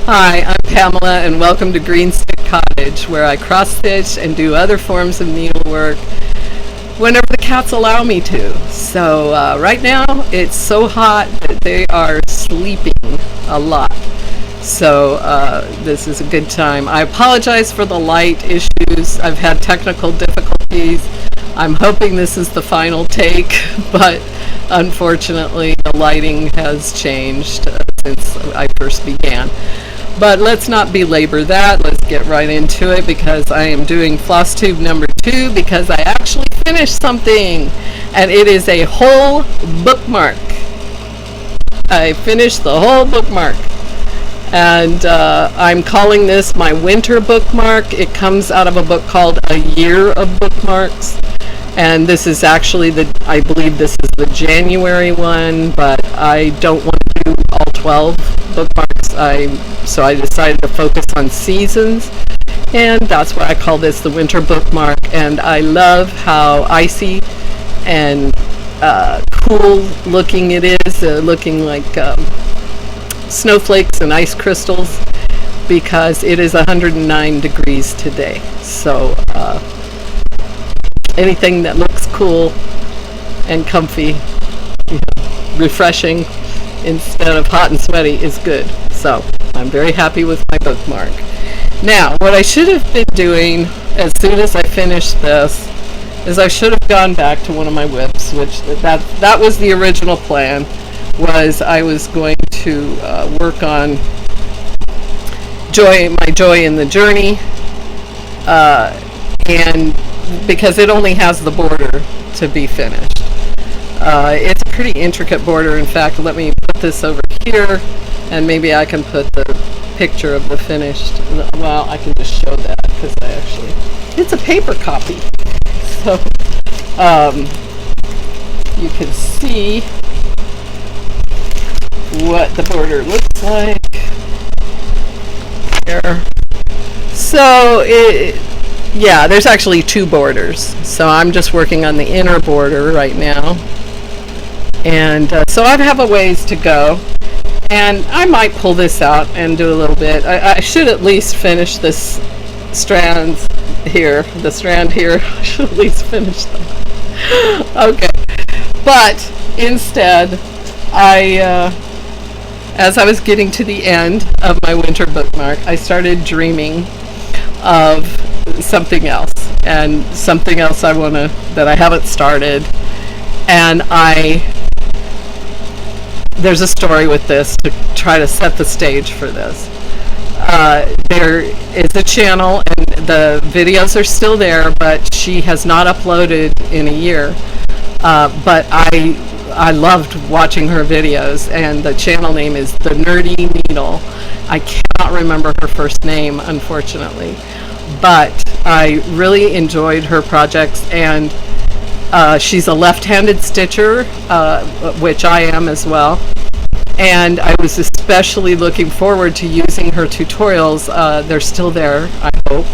Hi, I'm Pamela, and welcome to Green Stick Cottage, where I cross stitch and do other forms of needlework whenever the cats allow me to. So right now it's so hot that they are sleeping a lot. So this is a good time. I apologize for the light issues. I've had technical difficulties. I'm hoping this is the final take, but unfortunately the lighting has changed since I first began. But let's not belabor that. Let's get right into it, because I am doing FlossTube number 2 because I actually finished something, and it is a whole bookmark. I finished the whole bookmark, and I'm calling this my winter bookmark. It comes out of a book called A Year of Bookmarks, and this is actually I believe this is the January one, but I don't want to do all 12 bookmarks. So I decided to focus on seasons, and that's why I call this the winter bookmark. And I love how icy and cool looking it is, looking like snowflakes and ice crystals, because it is 109 degrees today. So anything that looks cool and comfy, refreshing instead of hot and sweaty is good. So I'm very happy with my bookmark. Now, what I should have been doing as soon as I finished this is I should have gone back to one of my whips, which that was the original plan. Was I was going to work on my joy in the journey, and because it only has the border to be finished. It's a pretty intricate border. In fact, let me put this over here, and maybe I can put the picture of the finished. Well, I can just show that, because it's a paper copy. So you can see what the border looks like here. So yeah, there's actually 2 borders. So I'm just working on the inner border right now. And so I have a ways to go. And I might pull this out and do a little bit. I should at least finish this strand here. The strand here, I should at least finish them. Okay. But instead, as I was getting to the end of my winter bookmark, I started dreaming of something else. And something else that I haven't started. And there's a story with this to try to set the stage for this. There is a channel, and the videos are still there, but she has not uploaded in a year. But I loved watching her videos, and the channel name is The Nerdy Needle. I cannot remember her first name, unfortunately, but I really enjoyed her projects. And she's a left-handed stitcher, which I am as well. And I was especially looking forward to using her tutorials. They're still there, I hope.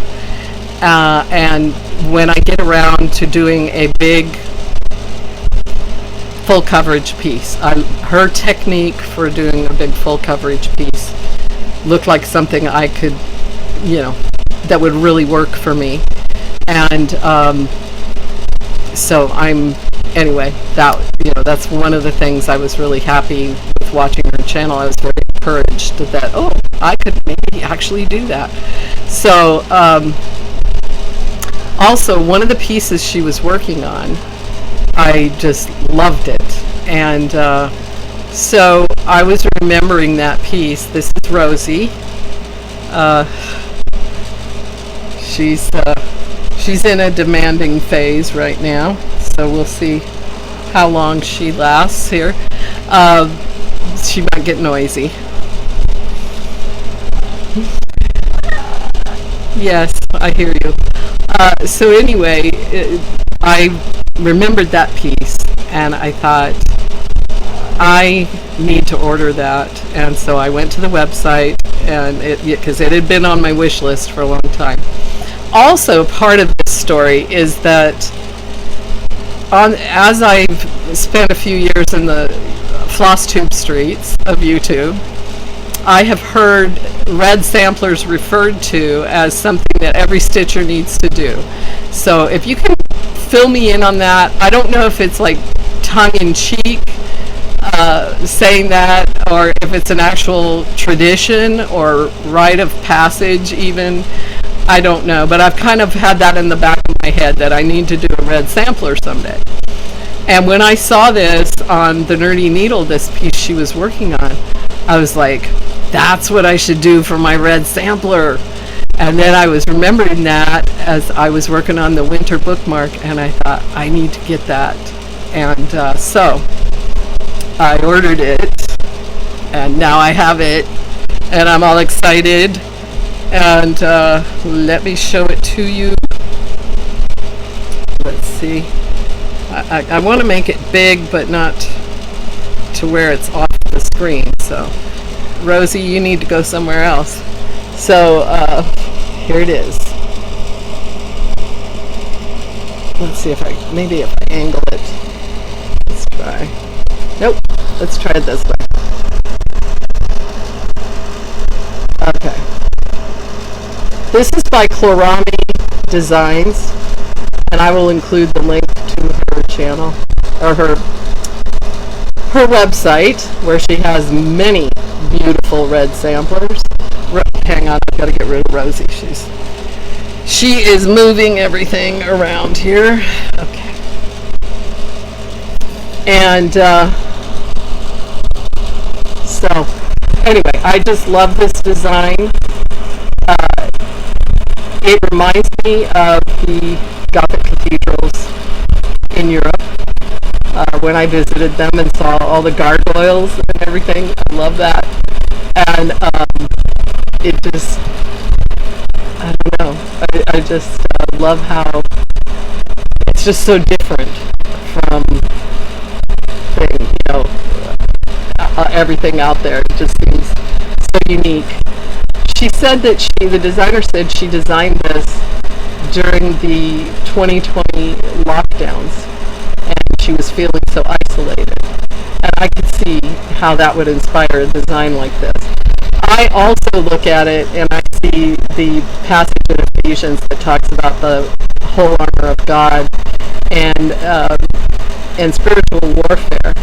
And when I get around to doing a big full coverage piece, her technique for doing a big full coverage piece looked like something I could, that would really work for me. And so anyway, that's one of the things I was really happy with watching her channel. I was very encouraged that, I could maybe actually do that. So also, one of the pieces she was working on, I just loved it. And so I was remembering that piece. This is Rosie. She's in a demanding phase right now, so we'll see how long she lasts here. She might get noisy. Yes, I hear you. So anyway, I remembered that piece, and I thought, I need to order that. And so I went to the website, and because it had been on my wish list for a long time. Also, part of this story is that as I've spent a few years in the FlossTube streets of YouTube, I have heard red samplers referred to as something that every stitcher needs to do. So if you can fill me in on that. I don't know if it's like tongue-in-cheek saying that, or if it's an actual tradition or rite of passage even. I don't know, but I've kind of had that in the back of my head that I need to do a red sampler someday. And when I saw this on the Nerdy Needle, this piece she was working on, I was like, that's what I should do for my red sampler. And then I was remembering that as I was working on the winter bookmark, and I thought, I need to get that. And so I ordered it, and now I have it, and I'm all excited. And let me show it to you. Let's see. I want to make it big, but not to where it's off the screen. So, Rosie, you need to go somewhere else. So, here it is. Let's see if maybe if I angle it. Let's try. Nope. Let's try it this way. Okay. This is by Chlorami Designs, and I will include the link to her channel, or her website, where she has many beautiful red samplers. Hang on, I've got to get rid of Rosie. She is moving everything around here. Okay. And so, anyway, I just love this design. It reminds me of the Gothic cathedrals in Europe when I visited them and saw all the gargoyles and everything. I love that. And it just, I don't know, I just love how it's just so different from everything out there. It just seems so unique. She said that the designer said she designed this during the 2020 lockdowns, and she was feeling so isolated. And I could see how that would inspire a design like this. I also look at it and I see the passage in Ephesians that talks about the whole armor of God and spiritual warfare.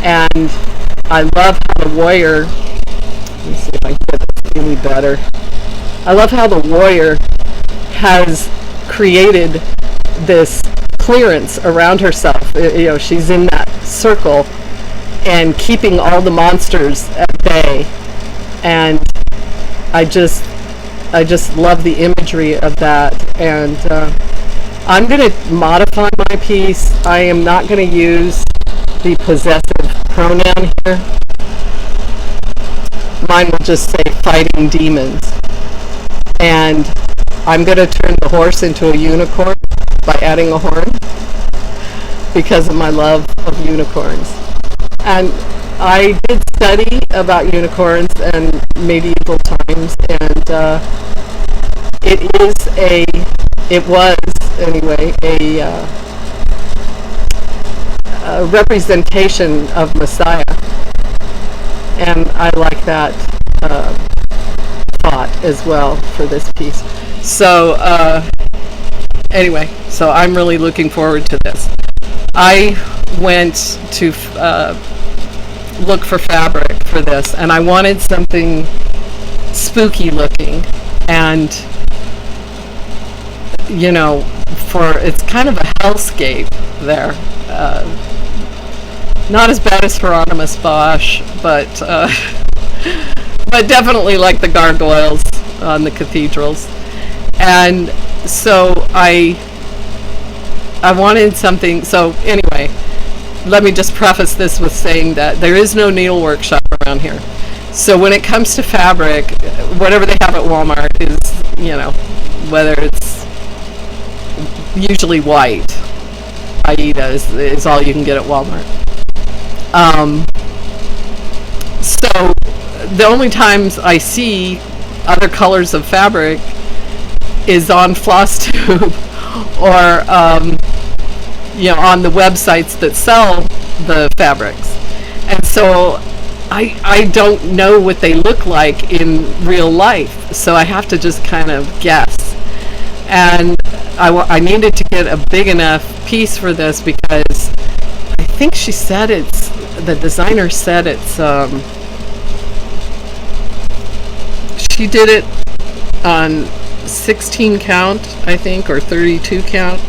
And I love how the warrior, let me see if I can get this really better. I love how the warrior has created this clearance around herself. She's in that circle and keeping all the monsters at bay. And I just love the imagery of that. And I'm going to modify my piece. I am not going to use the possessive pronoun here. Mine will just say fighting demons. And I'm going to turn the horse into a unicorn by adding a horn because of my love of unicorns. And I did study about unicorns and medieval times, and it was anyway a representation of Messiah, and I like that thought as well for this piece. So anyway, so I'm really looking forward to this. I went to look for fabric for this, and I wanted something spooky looking, and it's kind of a hellscape there. Not as bad as Hieronymus Bosch, but definitely like the gargoyles on the cathedrals. And so I wanted something. So anyway, let me just preface this with saying that there is no needle workshop around here. So when it comes to fabric, whatever they have at Walmart is, whether it's usually white, Aida is all you can get at Walmart. So the only times I see other colors of fabric is on FlossTube or on the websites that sell the fabrics. And so I don't know what they look like in real life, so I have to just kind of guess. And I needed to get a big enough piece for this because I think she said the designer said she did it on 16 count, I think, or 32 count,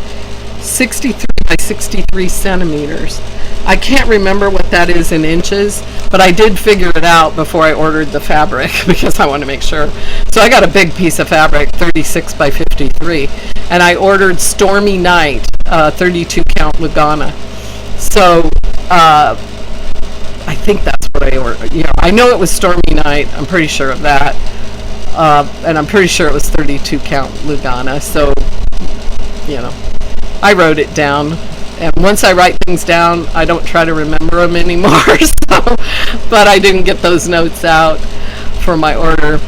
63 by 63 centimeters. I can't remember what that is in inches, but I did figure it out before I ordered the fabric because I want to make sure. So I got a big piece of fabric, 36 by 53, and I ordered Stormy Night, 32 count Lugana. So I think that's what I ordered. I know it was Stormy Night. I'm pretty sure of that. And I'm pretty sure it was 32 count Lugana. So, I wrote it down. And once I write things down, I don't try to remember them anymore. But I didn't get those notes out for my order.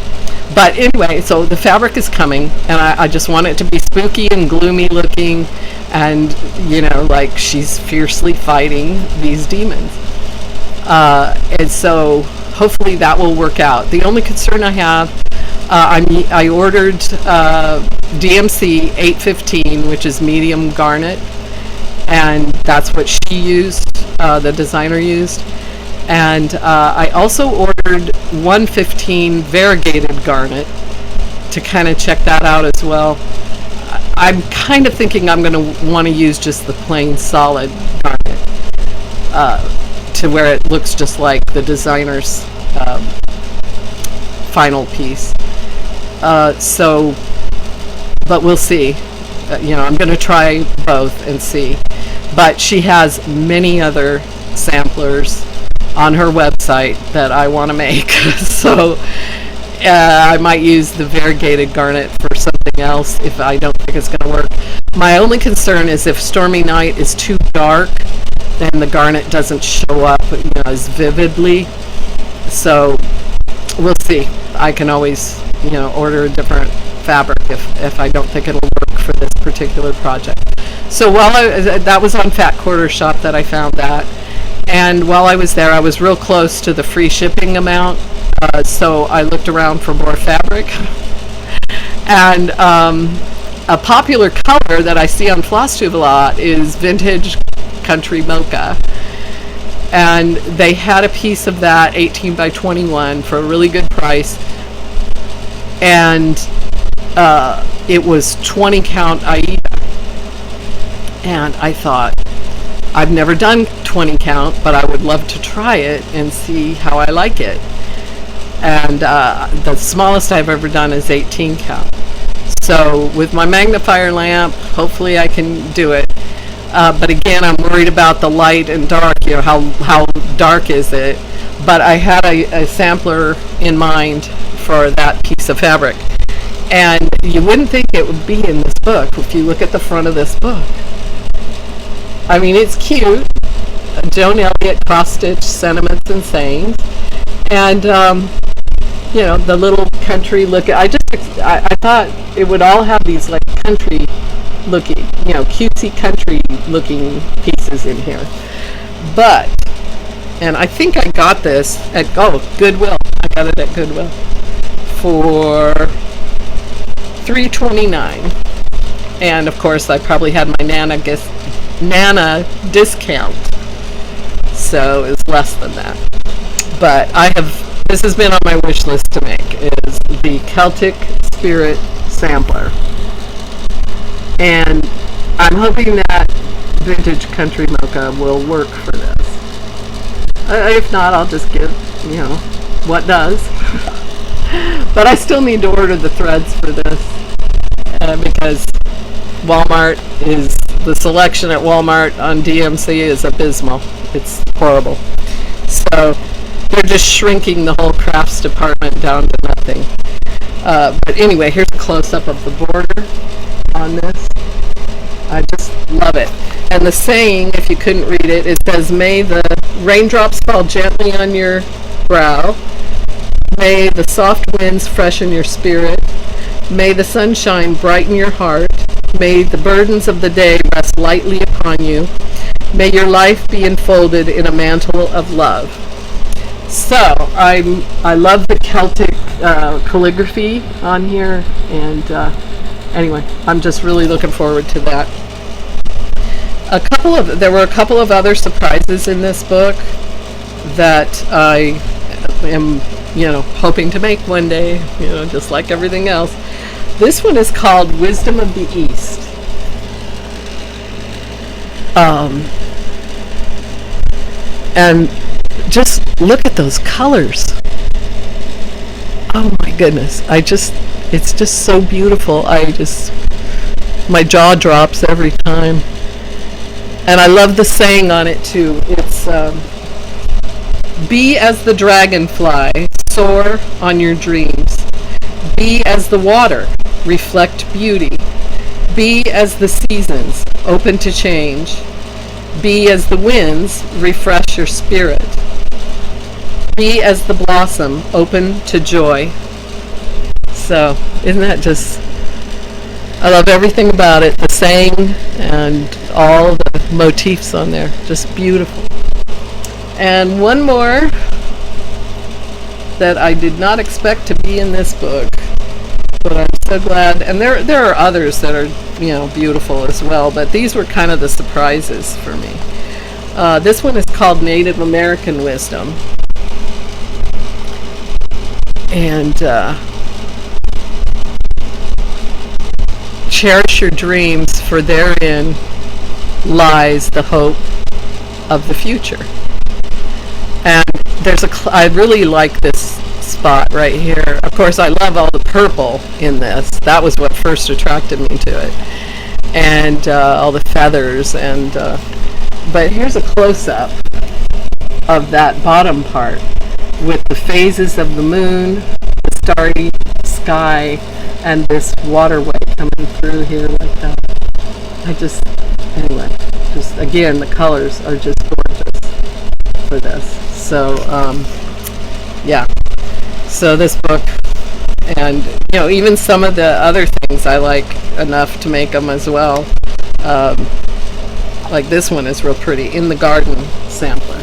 But anyway, so the fabric is coming, and I just want it to be spooky and gloomy looking, and like she's fiercely fighting these demons. And so hopefully that will work out. The only concern I have, I ordered DMC 815, which is medium garnet, and that's what she used, the designer used. And I also ordered 115 variegated garnet to kind of check that out as well. I'm kind of thinking I'm going to want to use just the plain solid garnet to where it looks just like the designer's final piece. But we'll see. I'm going to try both and see. But she has many other samplers on her website that I want to make. So I might use the variegated garnet for something else if I don't think it's going to work. My only concern is if Stormy Night is too dark, then the garnet doesn't show up as vividly. So we'll see. I can always order a different fabric if I don't think it'll work for this particular project. So that was on Fat Quarter Shop that I found that. And while I was there, I was real close to the free shipping amount, so I looked around for more fabric. And a popular color that I see on FlossTube a lot is vintage country mocha. And they had a piece of that 18 by 21 for a really good price. And it was 20 count Aida. And I thought, I've never done 20 count, but I would love to try it and see how I like it. And the smallest I've ever done is 18 count. So with my magnifier lamp, hopefully I can do it. But again, I'm worried about the light and dark, how dark is it? But I had a sampler in mind for that piece of fabric. And you wouldn't think it would be in this book if you look at the front of this book. I mean, it's cute. Joan Elliott cross-stitch sentiments and sayings. And, the little country look. I thought it would all have these like country looking, cutesy country looking pieces in here. But, and I think I got this at, Goodwill. I got it at Goodwill for $3.29. And of course I probably had my Nana discount, so it's less than that. But this has been on my wish list to make, is the Celtic Spirit sampler. And I'm hoping that vintage country mocha will work for this. If not, I'll just get, what does. But I still need to order the threads for this because the selection at Walmart on DMC is abysmal. It's horrible. So they're just shrinking the whole crafts department down to nothing. But anyway, here's a close-up of the border on this. I just love it. And the saying, if you couldn't read it, it says, "May the raindrops fall gently on your brow. May the soft winds freshen your spirit. May the sunshine brighten your heart. May the burdens of the day rest lightly upon you. May your life be enfolded in a mantle of love." So I love the Celtic calligraphy on here, and anyway, I'm just really looking forward to that. There were a couple of other surprises in this book that I am, hoping to make one day, just like everything else. This one is called Wisdom of the East. And just look at those colors. Oh my goodness. It's just so beautiful. My jaw drops every time. And I love the saying on it too. It's, be as the dragonfly, soar on your dreams. Be as the water, reflect beauty. Be as the seasons, open to change. Be as the winds, refresh your spirit. Be as the blossom, open to joy. So, isn't that just... I love everything about it, the saying and all the motifs on there. Just beautiful. And one more that I did not expect to be in this book, but I'm so glad. And there are others that are, beautiful as well, but these were kind of the surprises for me. This one is called Native American Wisdom. And cherish your dreams, for therein lies the hope of the future. And I really like this spot right here. Of course, I love all the purple in this. That was what first attracted me to it. And all the feathers. But here's a close-up of that bottom part with the phases of the moon, the starry sky, and this waterway coming through here like that. Again, the colors are just gorgeous for this. So, yeah. So this book, and, even some of the other things I like enough to make them as well. Like this one is real pretty, In the Garden sampler.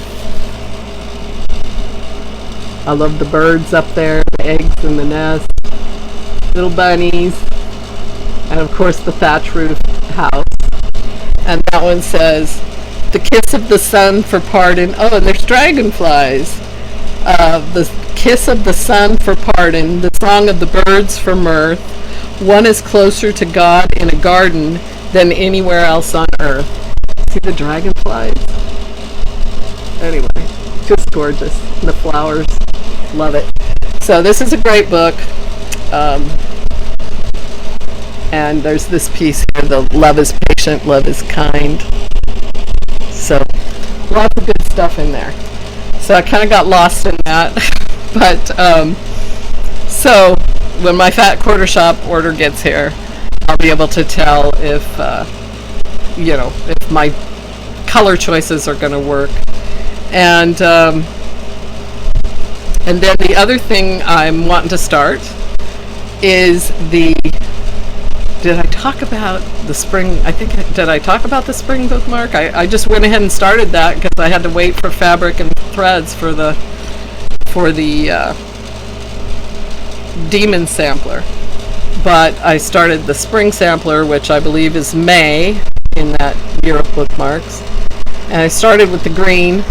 I love the birds up there, the eggs in the nest, little bunnies, and of course the thatch roof house. And that one says, the kiss of the sun for pardon. Oh, and there's dragonflies. The kiss of the sun for pardon, the song of the birds for mirth. One is closer to God in a garden than anywhere else on earth. See the dragonflies? Anyway, just gorgeous. The flowers, love it. So this is a great book. And there's this piece here, the love is patient, love is kind. So lots of good stuff in there. So I kind of got lost in that. But so when my Fat Quarter Shop order gets here, I'll be able to tell if if my color choices are going to work. And then the other thing I'm wanting to start is did I talk about the spring? Did I talk about the spring bookmark? I just went ahead and started that because I had to wait for fabric and threads for the Demon sampler. But I started the spring sampler, which I believe is May in that year of bookmarks. And I started with the green.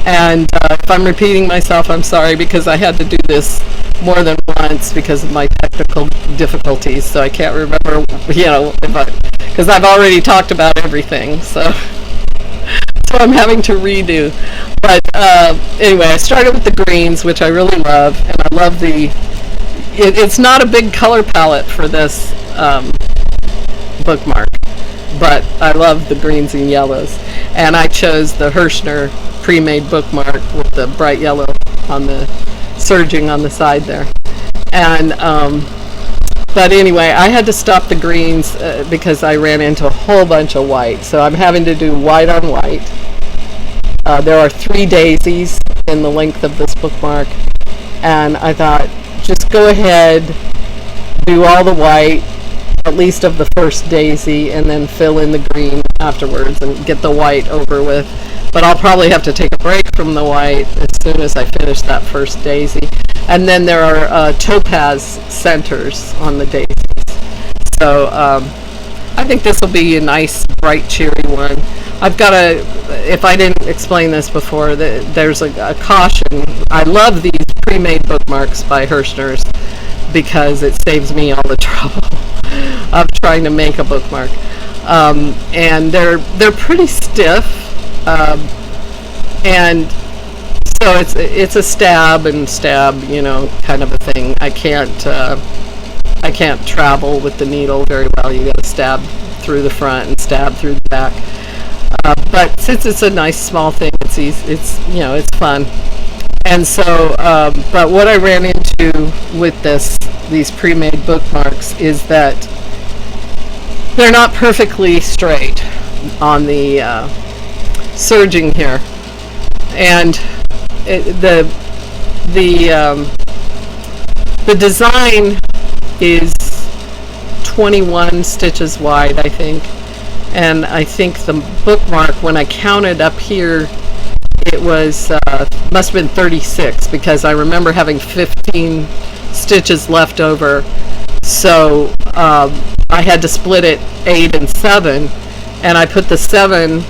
And if I'm repeating myself, I'm sorry, because I had to do this more than once because of my technical difficulties. So I can't remember, because I've already talked about everything. So I'm having to redo. But anyway, I started with the greens, which I really love. And I love it's not a big color palette for this bookmark, but I love the greens and yellows. And I chose the Hirschner pre-made bookmark with the bright yellow on the serging on the side there. And but anyway, I had to stop the greens because I ran into a whole bunch of white. So I'm having to do white on white. There are 3 daisies in the length of this bookmark, and I thought, just go ahead, do all the white, at least of the first daisy, and then fill in the green afterwards and get the white over with. but I'll probably have to take a break from the white as soon as I finish that first daisy. And then there are topaz centers on the daisies. So I think this will be a nice, bright, cheery one. I've got if I didn't explain this before, there's a caution. I love these pre-made bookmarks by Hirschner's because it saves me all the trouble of trying to make a bookmark. And they're pretty stiff, and so it's a stab, you know, kind of a thing. I can't travel with the needle very well. You got to stab through the front and stab through the back. But since it's a nice small thing, it's easy, you know, it's fun. And so, but what I ran into with these pre-made bookmarks is that they're not perfectly straight on the serging here, and the design is 21 stitches wide, I think, and I think the bookmark, when I counted up here, it was must have been 36, because I remember having 15 stitches left over. So I had to split it 8 and 7, and I put the 7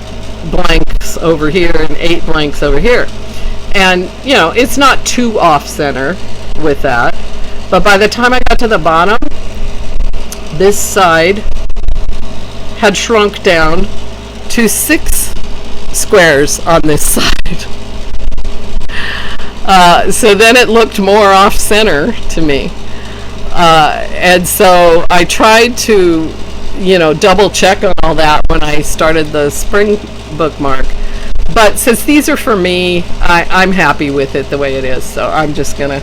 blanks over here and 8 blanks over here. And you know, it's not too off center with that, but by the time I got to the bottom, this side had shrunk down to 6 squares on this side. So then it looked more off center to me. And so I tried to, you know, double check on all that when I started the spring bookmark. But since these are for me, I'm happy with it the way it is. So I'm just gonna,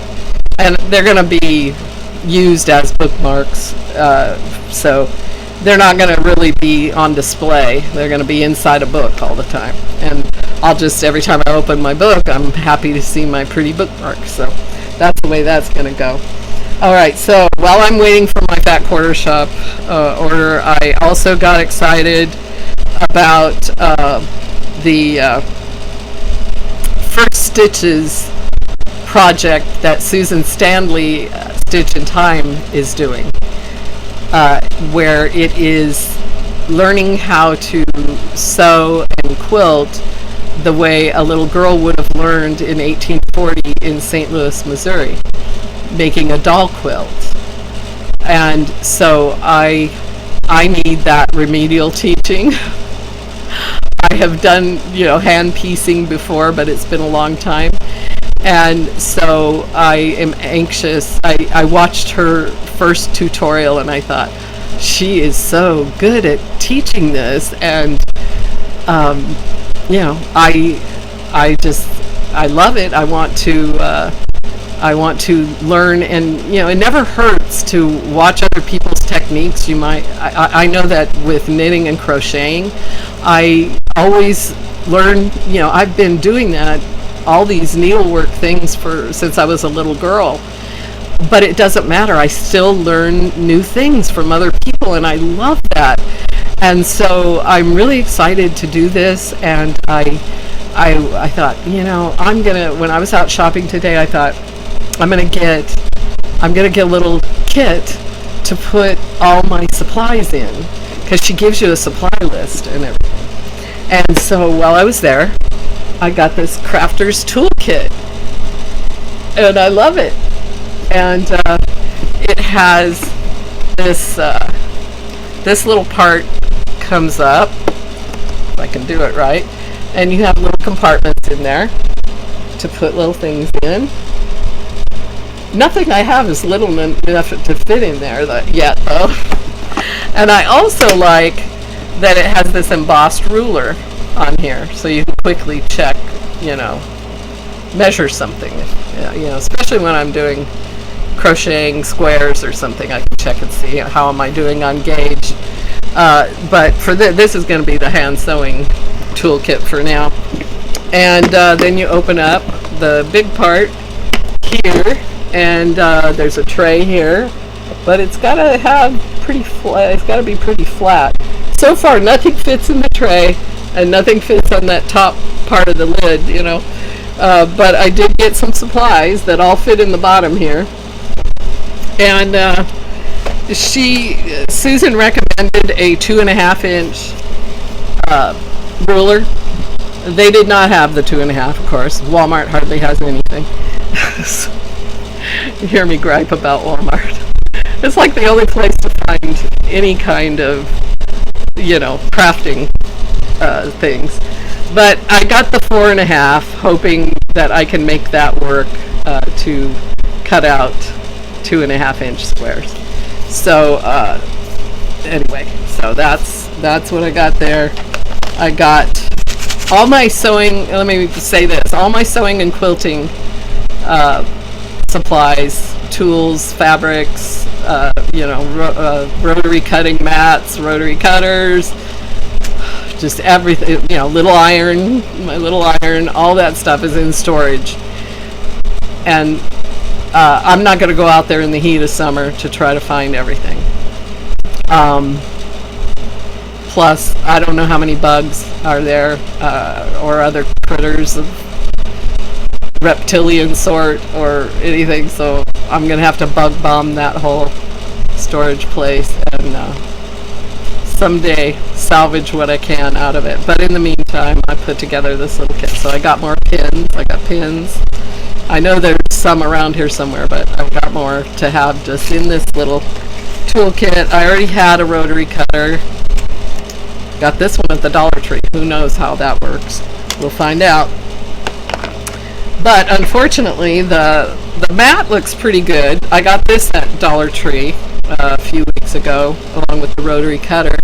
and they're gonna be used as bookmarks. So they're not gonna really be on display. They're gonna be inside a book all the time. And I'll just, every time I open my book, I'm happy to see my pretty bookmark. So that's the way that's gonna go. All right, so while I'm waiting for my Fat Quarter Shop order, I also got excited about the First Stitches project that Susan Stanley, Stitch in Time, is doing, where it is learning how to sew and quilt the way a little girl would have learned in 1840 in St. Louis, Missouri, making a doll quilt. And so I need that remedial teaching. I have done, you know, hand piecing before, but it's been a long time. And so I am anxious. I watched her first tutorial and I thought, she is so good at teaching this. And you know, I love it. I want to learn, and you know, it never hurts to watch other people's techniques. I know that with knitting and crocheting, I always learn, you know, I've been doing that, all these needlework things since I was a little girl, but it doesn't matter. I still learn new things from other people, and I love that. And so I'm really excited to do this, and I thought, you know, when I was out shopping today, I thought, I'm gonna get a little kit to put all my supplies in, because she gives you a supply list and everything. And so while I was there, I got this crafter's toolkit, and I love it. And it has this little part comes up, if I can do it right, and you have little compartments in there to put little things in. Nothing I have is little enough to fit in there yet, though. And I also like that it has this embossed ruler on here, so you can quickly check, you know, measure something. You know, especially when I'm doing crocheting squares or something, I can check and see how am I doing on gauge. But for this is going to be the hand sewing toolkit for now. And then you open up the big part here, and there's a tray here, but it's got to have pretty flat. It's got to be pretty flat. So far, nothing fits in the tray and nothing fits on that top part of the lid, you know. But I did get some supplies that all fit in the bottom here. And Susan recommended a 2.5 inch ruler. They did not have the 2.5, of course. Walmart hardly has anything. You hear me gripe about Walmart. It's like the only place to find any kind of, you know, crafting things. But I got the 4.5, hoping that I can make that work to cut out 2.5 inch squares. So anyway, so that's what I got there. I got all my sewing. Let me say this: all my sewing and quilting supplies, tools, fabrics, you know, rotary cutting mats, rotary cutters, just everything, you know, my little iron, all that stuff is in storage. And I'm not going to go out there in the heat of summer to try to find everything. Plus, I don't know how many bugs are there, or other critters of reptilian sort or anything, so I'm going to have to bug bomb that whole storage place and someday salvage what I can out of it. But in the meantime, I put together this little kit. So I got more pins. I got pins. I know there's some around here somewhere, but I've got more to have just in this little toolkit. I already had a rotary cutter. Got this one at the Dollar Tree. Who knows how that works? We'll find out. But unfortunately, the mat looks pretty good. I got this at Dollar Tree a few weeks ago, along with the rotary cutter.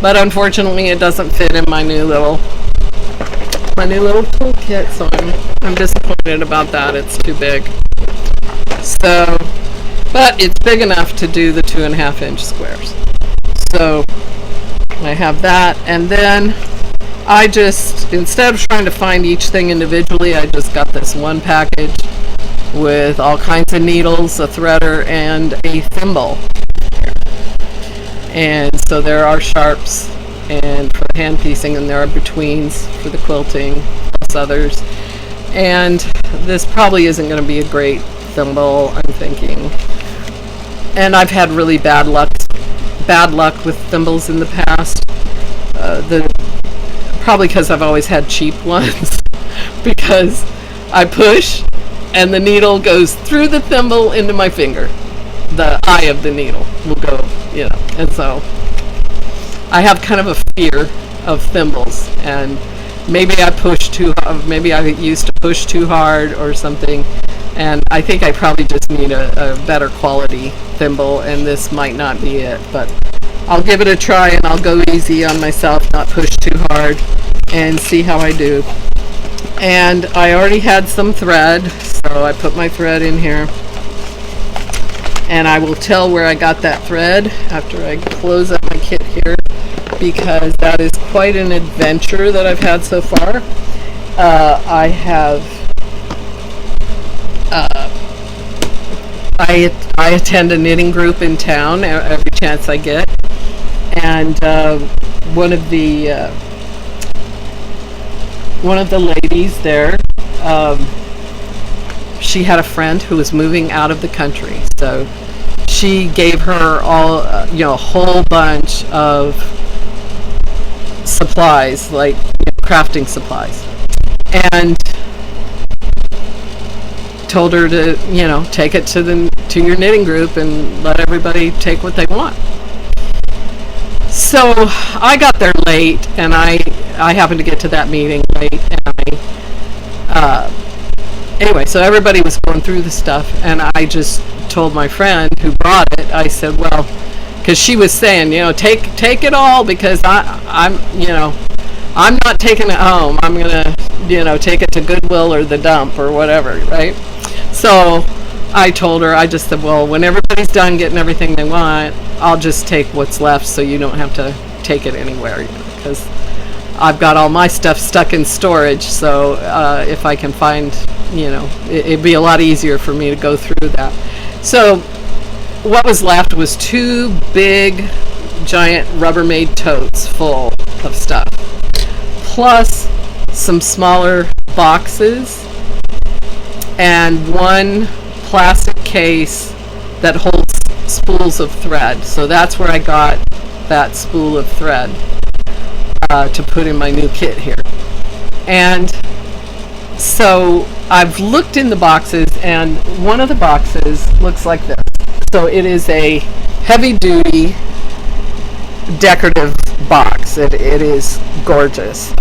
But unfortunately, it doesn't fit in my new little toolkit, so I'm disappointed about that. It's too big. So, but it's big enough to do the 2.5 inch squares. So I have that, and then I just, instead of trying to find each thing individually, I just got this one package with all kinds of needles, a threader, and a thimble. And so there are sharps and for the hand piecing, and there are betweens for the quilting, plus others. And this probably isn't going to be a great thimble, I'm thinking. And I've had really bad luck with thimbles in the past. Probably because I've always had cheap ones. Because I push and the needle goes through the thimble into my finger. The eye of the needle will go, you know. And so I have kind of a fear of thimbles, and maybe I used to push too hard or something, and I think I probably just need a better quality thimble, and this might not be it, but I'll give it a try, and I'll go easy on myself, not push too hard, and see how I do. And I already had some thread, so I put my thread in here, and I will tell where I got that thread after I close up my kit here, because that is quite an adventure that I've had so far. I attend a knitting group in town every chance I get, and one of the ladies there, she had a friend who was moving out of the country, so she gave her a whole bunch of supplies, like crafting supplies, and told her to take it to your knitting group and let everybody take what they want. So I got there late, and I happened to get to that meeting late, and anyway, so everybody was going through the stuff, and I just told my friend who brought it, I said, well, because she was saying, take it all, because I'm not taking it home. I'm gonna, take it to Goodwill or the dump or whatever, right? So I told her, I just said, well, when everybody's done getting everything they want, I'll just take what's left, so you don't have to take it anywhere, because I've got all my stuff stuck in storage. So if I can find, it'd be a lot easier for me to go through that. So what was left was 2 big, giant Rubbermaid totes full of stuff. plus some smaller boxes and one plastic case that holds spools of thread. So that's where I got that spool of thread to put in my new kit here. And so I've looked in the boxes, and one of the boxes looks like this. So it is a heavy duty decorative box. It is gorgeous.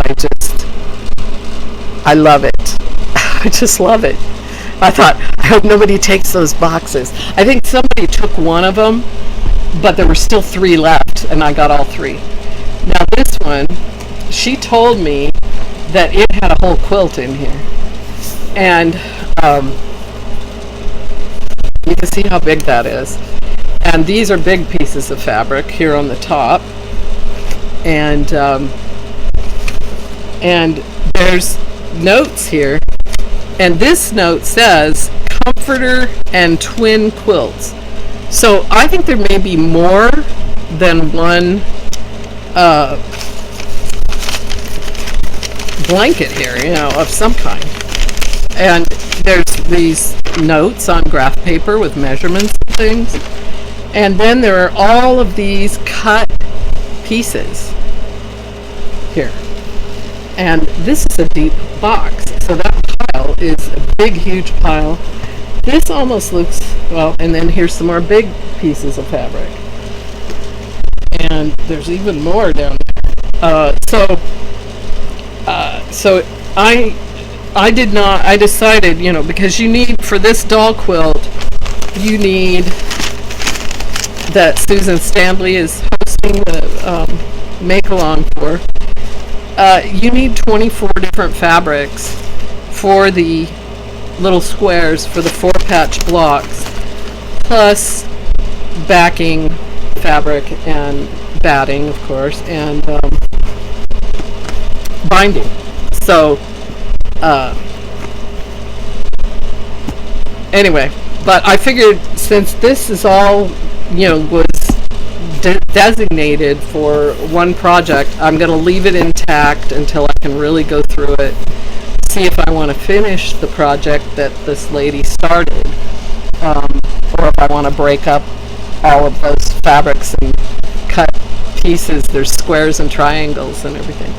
I love it. I just love it. I thought, I hope nobody takes those boxes. I think somebody took one of them, but there were still 3 left, and I got all 3. Now this one, she told me that it had a whole quilt in here. And you can see how big that is. And these are big pieces of fabric here on the top. And there's notes here. And this note says comforter and twin quilts. So I think there may be more than one blanket here, of some kind. And there's these notes on graph paper with measurements and things. And then there are all of these cut pieces here. And this is a deep box. So that pile is a big, huge pile. This almost looks, well, and then here's some more big pieces of fabric. And there's even more down there. So I decided, because you need, for this doll quilt, you need, that Susan Stanley is hosting the make-along for, you need 24 different fabrics for the little squares, for the 4-patch blocks, plus backing fabric and batting, of course, and binding. So, anyway, but I figured since this is all, was designated for one project, I'm going to leave it intact until I can really go through it, see if I want to finish the project that this lady started, or if I want to break up all of those fabrics and cut pieces. There's squares and triangles and everything.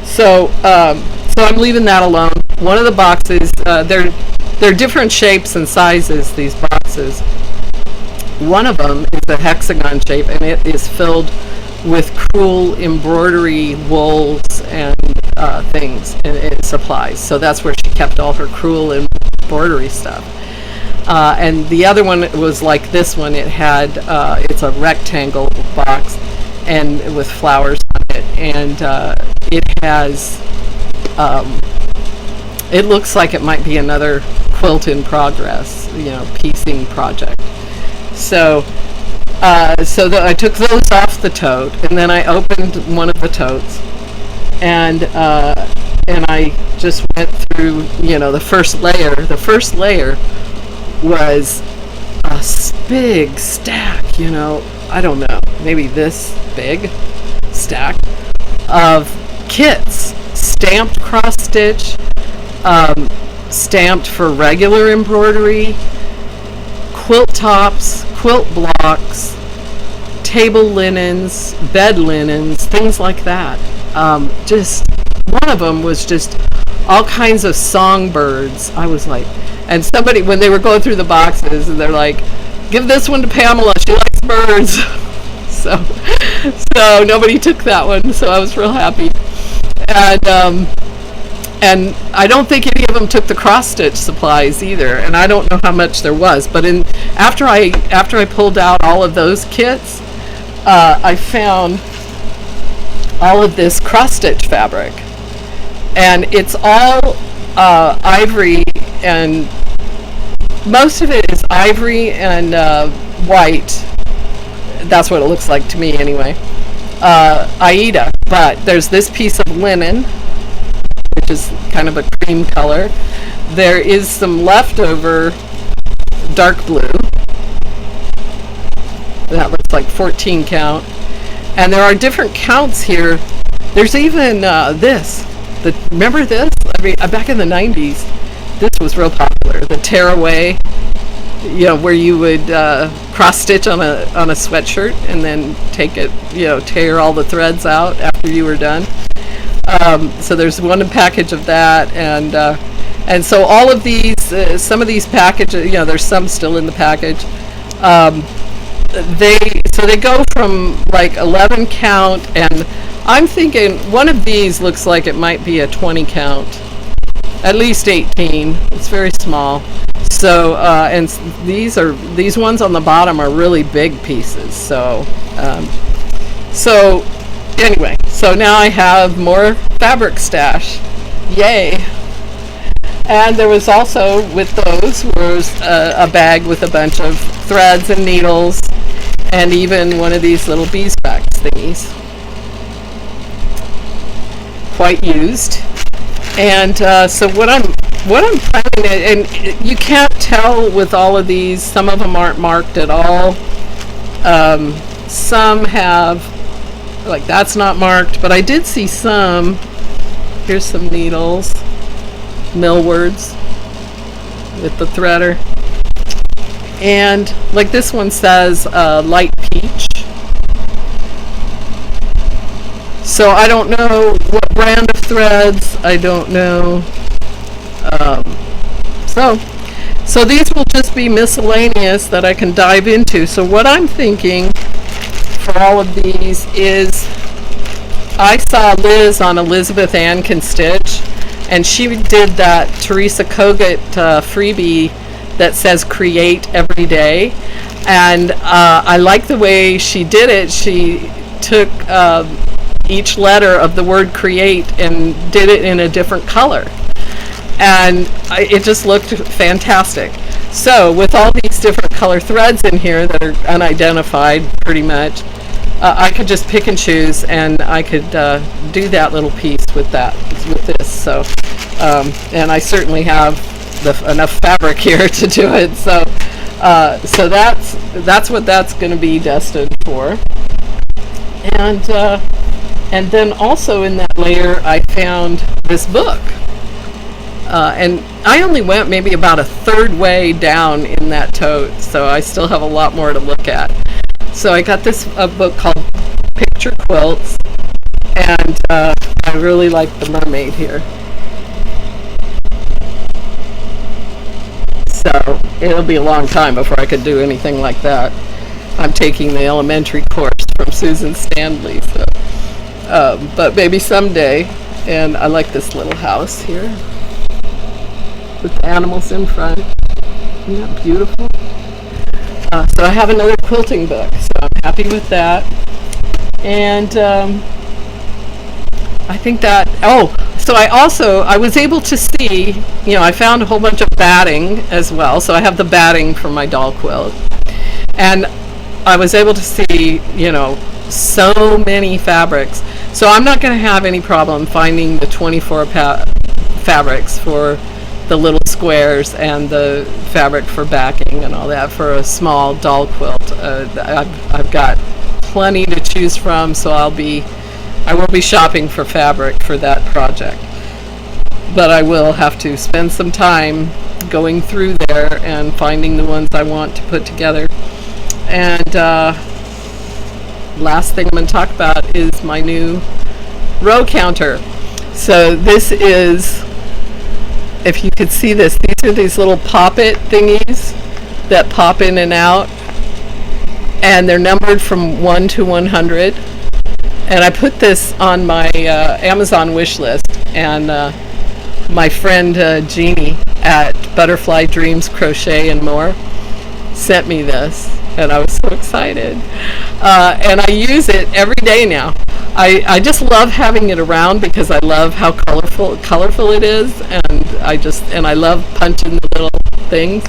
So I'm leaving that alone. One of the boxes, they're different shapes and sizes, these boxes. One of them is a hexagon shape, and it is filled with crewel embroidery wools and things and supplies. So that's where she kept all her crewel embroidery stuff. And the other one was like this one. It had it's a rectangle box and with flowers on it, and it has it looks like it might be another quilt in progress, piecing project. So I took those off the tote, and then I opened one of the totes, and I just went through, the first layer. The first layer was a big stack, I don't know, maybe this big stack of kits, stamped cross stitch, stamped for regular embroidery, quilt tops, quilt blocks, table linens, bed linens, things like that. Just one of them was just all kinds of songbirds. I was like, and somebody, when they were going through the boxes, and they're like, give this one to Pamela, she likes birds. so nobody took that one, so I was real happy. And I don't think any of them took the cross stitch supplies either, and I don't know how much there was. But after I pulled out all of those kits, I found all of this cross stitch fabric, and it's all ivory, and most of it is ivory and white. That's what it looks like to me anyway. Aida, but there's this piece of linen, which is kind of a cream color. There is some leftover dark blue. That looks like 14 count. And there are different counts here. There's even this. remember this? I mean, back in the 90s, this was real popular. The tearaway, where you would cross stitch on a sweatshirt and then take it, tear all the threads out after you were done. So there's one package of that, and so all of these, some of these packages, there's some still in the package. They go from like 11 count, and I'm thinking one of these looks like it might be a 20 count, at least 18. It's very small. So and these ones on the bottom are really big pieces. So anyway, so now I have more fabric stash. Yay. And there was also, with those, was a bag with a bunch of threads and needles, and even one of these little beeswax thingies. Quite used. And so what I'm planning, and you can't tell with all of these, some of them aren't marked at all. Some have, like that's not marked, but I did see some. Here's some needles, millwards with the threader. And like this one says light peach. So I don't know what brand of threads, I don't know. So these will just be miscellaneous that I can dive into. So what I'm thinking for all of these is, I saw Liz on Elizabeth Ann Can Stitch, and she did that Teresa Kogut freebie that says create every day, and I like the way she did it. She took each letter of the word create and did it in a different color, and it just looked fantastic. So with all these different color threads in here that are unidentified pretty much, I could just pick and choose, and I could do that little piece with this. So and I certainly have enough fabric here to do it. So that's what that's going to be destined for. And then also in that layer I found this book, and I only went maybe about a third way down in that tote, so I still have a lot more to look at. So I got this book called Picture Quilts, and I really like the mermaid here. So it'll be a long time before I could do anything like that. I'm taking the elementary course from Susan Stanley, so but maybe someday. And I like this little house here with the animals in front. Isn't that beautiful? So I have another quilting book, so I'm happy with that. And I think that, so I was able to see, I found a whole bunch of batting as well. So I have the batting for my doll quilt. And I was able to see, so many fabrics. So I'm not going to have any problem finding the 24 fabrics for the little squares and the fabric for backing and all that for a small doll quilt. I've got plenty to choose from, so I will be shopping for fabric for that project. But I will have to spend some time going through there and finding the ones I want to put together. And last thing I'm going to talk about is my new row counter. So this is, if you could see this, these are these little pop-it thingies that pop in and out, and they're numbered from 1 to 100. And I put this on my Amazon wish list, and my friend Jeannie at Butterfly Dreams Crochet and More sent me this, and I was so excited. And I use it every day now. I just love having it around because I love how colorful it is, and I love punching the little things.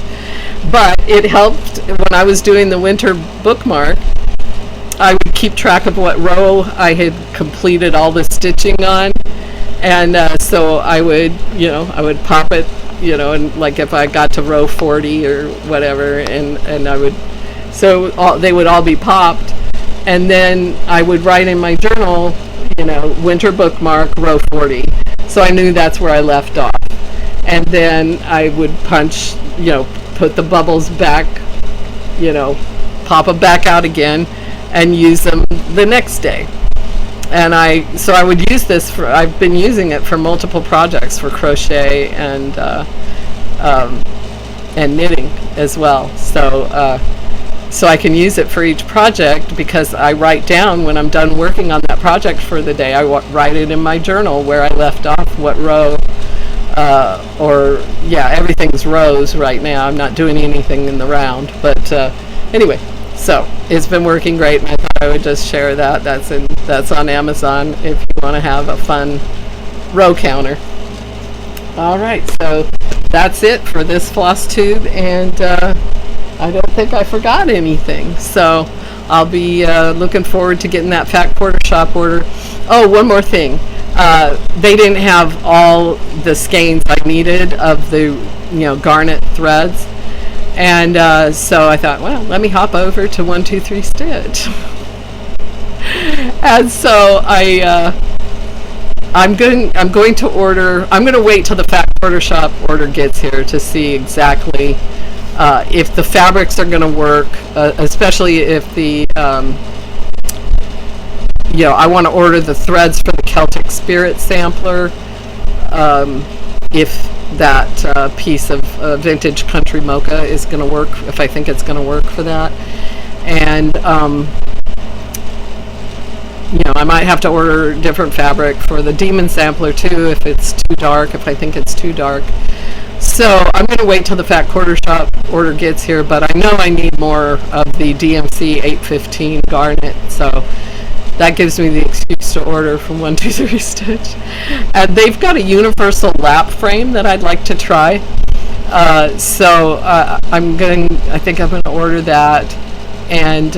But it helped when I was doing the winter bookmark. I would keep track of what row I had completed all the stitching on, and so I would pop it, and like if I got to row 40 or whatever, and I would, so they would all be popped, and then I would write in my journal, winter bookmark row 40. So I knew that's where I left off. And then I would punch, put the bubbles back, pop them back out again and use them the next day. And so I would use this I've been using it for multiple projects, for crochet and knitting as well. So I can use it for each project, because I write down when I'm done working on that project for the day. I write it in my journal where I left off, what row, everything's rows right now. I'm not doing anything in the round, but anyway, so it's been working great, and I thought I would just share that. That's on Amazon if you want to have a fun row counter. All right, so that's it for this FlossTube, and I don't think I forgot anything. So I'll be looking forward to getting that Fat Quarter Shop order. Oh, one more thing. They didn't have all the skeins I needed of the garnet threads, and so I thought, well, let me hop over to 123 Stitch. And so I'm going to wait till the Fat Quarter Shop order gets here to see exactly if the fabrics are going to work, especially if the I want to order the threads for the Celtic Spirit sampler, if that piece of vintage country mocha is going to work, if I think it's going to work for that. And I might have to order different fabric for the Demon sampler too, if it's too dark, if I think it's too dark. So I'm going to wait till the Fat Quarter Shop order gets here, but I know I need more of the DMC 815 garnet, so that gives me the excuse to order from 123 Stitch. And they've got a universal lap frame that I'd like to try. So I think I'm going to order that and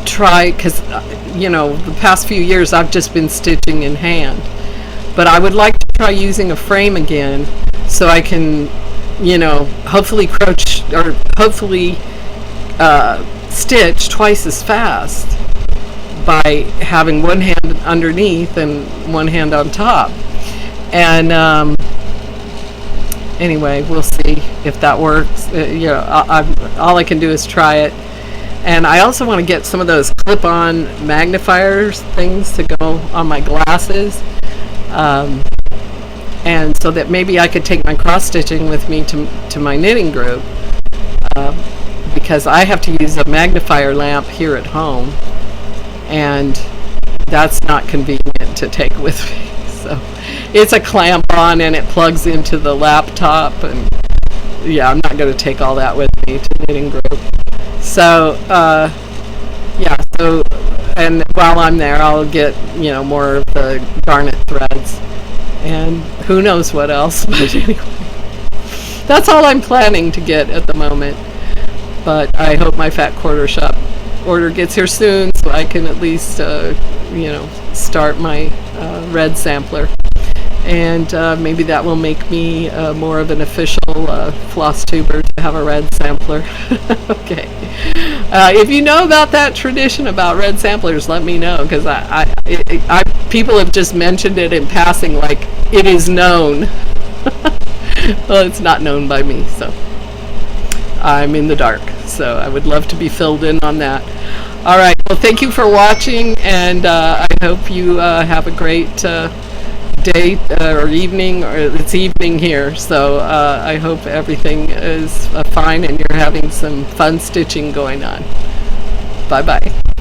try, because the past few years I've just been stitching in hand, but I would like to try using a frame again, so I can hopefully stitch twice as fast by having one hand underneath and one hand on top. And anyway, we'll see if that works. All I can do is try it. And I also want to get some of those clip-on magnifiers things to go on my glasses, and so that maybe I could take my cross-stitching with me to my knitting group, because I have to use a magnifier lamp here at home, and that's not convenient to take with me. So it's a clamp-on, and it plugs into the laptop, and I'm not going to take all that with me to knitting group. So and while I'm there, I'll get more of the garnet threads, and who knows what else. But anyway, that's all I'm planning to get at the moment. But I hope my Fat Quarter Shop order gets here soon, so I can at least start my red sampler, and maybe that will make me more of an official FlossTuber to have a red sampler. Okay. If you know about that tradition about red samplers, let me know, because people have just mentioned it in passing, like it is known. Well, it's not known by me, so I'm in the dark. So I would love to be filled in on that. All right. Well, thank you for watching, and I hope you have a great day or evening, or it's evening here, so I hope everything is fine and you're having some fun stitching going on. Bye bye.